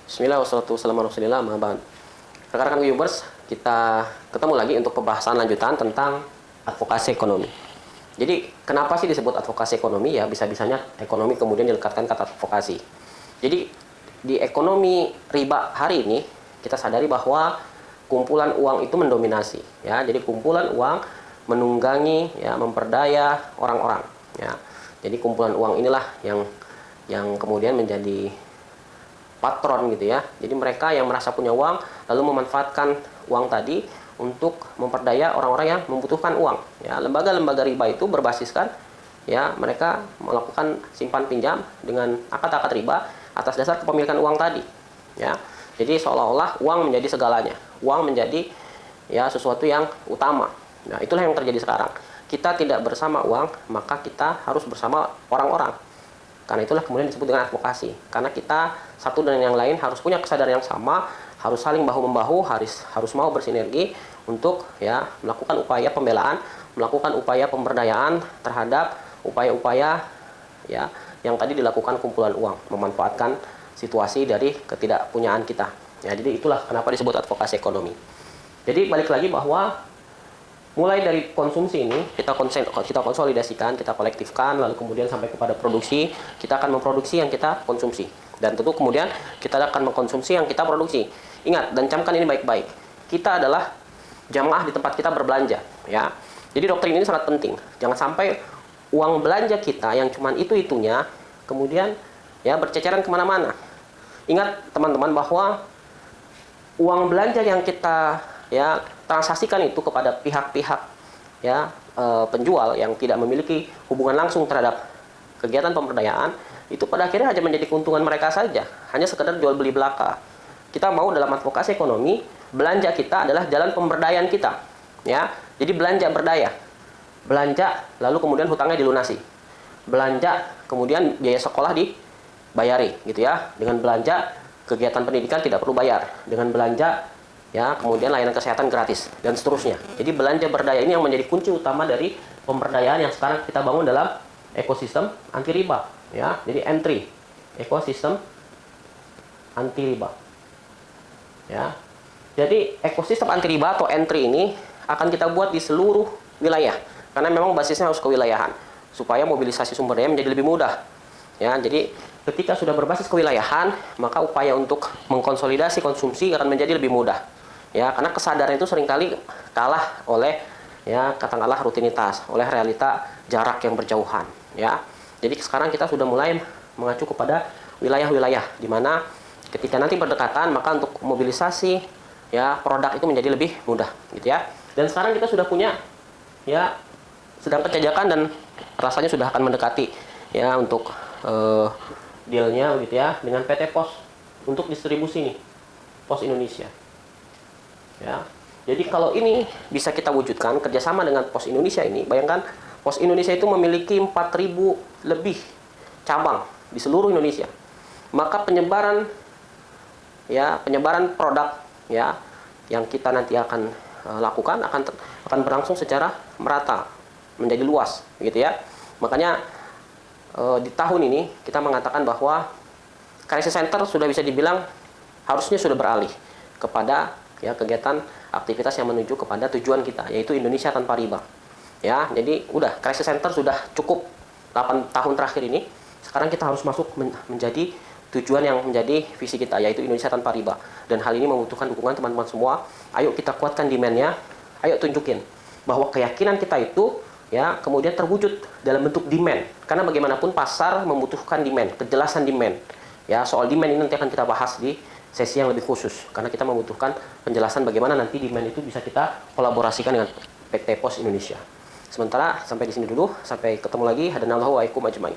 Bismillah wassalatu wassalamu ala rasulillah, amma ba'd. Rekan-rekan viewers, kita ketemu lagi untuk pembahasan lanjutan tentang advokasi ekonomi. Jadi, kenapa sih disebut advokasi ekonomi? Ya, bisa-bisanya ekonomi kemudian dilekatkan kata advokasi. Jadi, di ekonomi riba hari ini, kita sadari bahwa kumpulan uang itu mendominasi. Ya, jadi kumpulan uang menunggangi, ya, memperdaya orang-orang. Ya, jadi kumpulan uang inilah yang kemudian menjadi patron gitu ya. Jadi mereka yang merasa punya uang lalu memanfaatkan uang tadi untuk memperdaya orang-orang yang membutuhkan uang. Ya, lembaga-lembaga riba itu berbasiskan ya mereka melakukan simpan pinjam dengan akad-akad riba atas dasar kepemilikan uang tadi. Ya. Jadi seolah-olah uang menjadi segalanya. Uang menjadi ya sesuatu yang utama. Nah, itulah yang terjadi sekarang. Kita tidak bersama uang, maka kita harus bersama orang-orang. Karena itulah kemudian disebut dengan advokasi. Karena kita satu dan yang lain harus punya kesadaran yang sama, harus saling bahu-membahu, harus mau bersinergi untuk ya melakukan upaya pembelaan, melakukan upaya pemberdayaan terhadap upaya-upaya ya yang tadi dilakukan kumpulan uang, memanfaatkan situasi dari ketidakpunyaan kita. Ya, jadi itulah kenapa disebut advokasi ekonomi. Jadi balik lagi bahwa mulai dari konsumsi ini kita konsolidasikan, kita kolektifkan, lalu kemudian sampai kepada produksi, kita akan memproduksi yang kita konsumsi. Dan tentu kemudian kita akan mengkonsumsi yang kita produksi. Ingat dan camkan ini baik-baik. Kita adalah jamaah di tempat kita berbelanja, ya. Jadi doktrin ini sangat penting. Jangan sampai uang belanja kita yang cuman itu-itunya kemudian ya berceceran kemana-mana. Ingat teman-teman bahwa uang belanja yang kita ya transaksikan itu kepada pihak-pihak ya penjual yang tidak memiliki hubungan langsung terhadap kegiatan pemberdayaan, itu pada akhirnya hanya menjadi keuntungan mereka saja, hanya sekedar jual beli belaka. Kita mau dalam advokasi ekonomi, belanja kita adalah jalan pemberdayaan kita, ya. Jadi belanja berdaya, belanja lalu kemudian hutangnya dilunasi, belanja kemudian biaya sekolah dibayari, gitu ya. Dengan belanja kegiatan pendidikan tidak perlu bayar, dengan belanja ya kemudian layanan kesehatan gratis dan seterusnya. Jadi belanja berdaya ini yang menjadi kunci utama dari pemberdayaan yang sekarang kita bangun dalam ekosistem anti riba, ya. Jadi entry ekosistem anti riba, ya. Jadi ekosistem anti riba atau entry ini akan kita buat di seluruh wilayah karena memang basisnya harus kewilayahan supaya mobilisasi sumber daya menjadi lebih mudah, ya. Jadi ketika sudah berbasis kewilayahan, maka upaya untuk mengkonsolidasi konsumsi akan menjadi lebih mudah. Ya, karena kesadaran itu seringkali kalah oleh ya katakanlah rutinitas, oleh realita jarak yang berjauhan, ya. Jadi sekarang kita sudah mulai mengacu kepada wilayah-wilayah di mana ketika nanti berdekatan maka untuk mobilisasi ya produk itu menjadi lebih mudah, gitu ya. Dan sekarang kita sudah punya ya sedang penjajakan dan rasanya sudah akan mendekati ya untuk dealnya gitu ya dengan PT Pos untuk distribusi nih, Pos Indonesia. Ya, jadi kalau ini bisa kita wujudkan kerjasama dengan Pos Indonesia ini, bayangkan Pos Indonesia itu memiliki 4.000 lebih cabang di seluruh Indonesia. Maka penyebaran produk ya yang kita nanti akan lakukan akan berlangsung secara merata, menjadi luas, gitu ya. Makanya di tahun ini kita mengatakan bahwa crisis center sudah bisa dibilang harusnya sudah beralih kepada ya kegiatan aktivitas yang menuju kepada tujuan kita, yaitu Indonesia tanpa riba. Ya, jadi udah crisis center sudah cukup 8 tahun terakhir ini. Sekarang kita harus masuk menjadi tujuan yang menjadi visi kita, yaitu Indonesia tanpa riba. Dan hal ini membutuhkan dukungan teman-teman semua. Ayo kita kuatkan demand-nya. Ayo tunjukin bahwa keyakinan kita itu ya kemudian terwujud dalam bentuk demand. Karena bagaimanapun pasar membutuhkan demand, kejelasan demand. Ya, soal demand ini nanti akan kita bahas di sesi yang lebih khusus karena kita membutuhkan penjelasan bagaimana nanti demand itu bisa kita kolaborasikan dengan PT Pos Indonesia. Sementara sampai di sini dulu, sampai ketemu lagi. Hadanallahu wa ikum ajmain.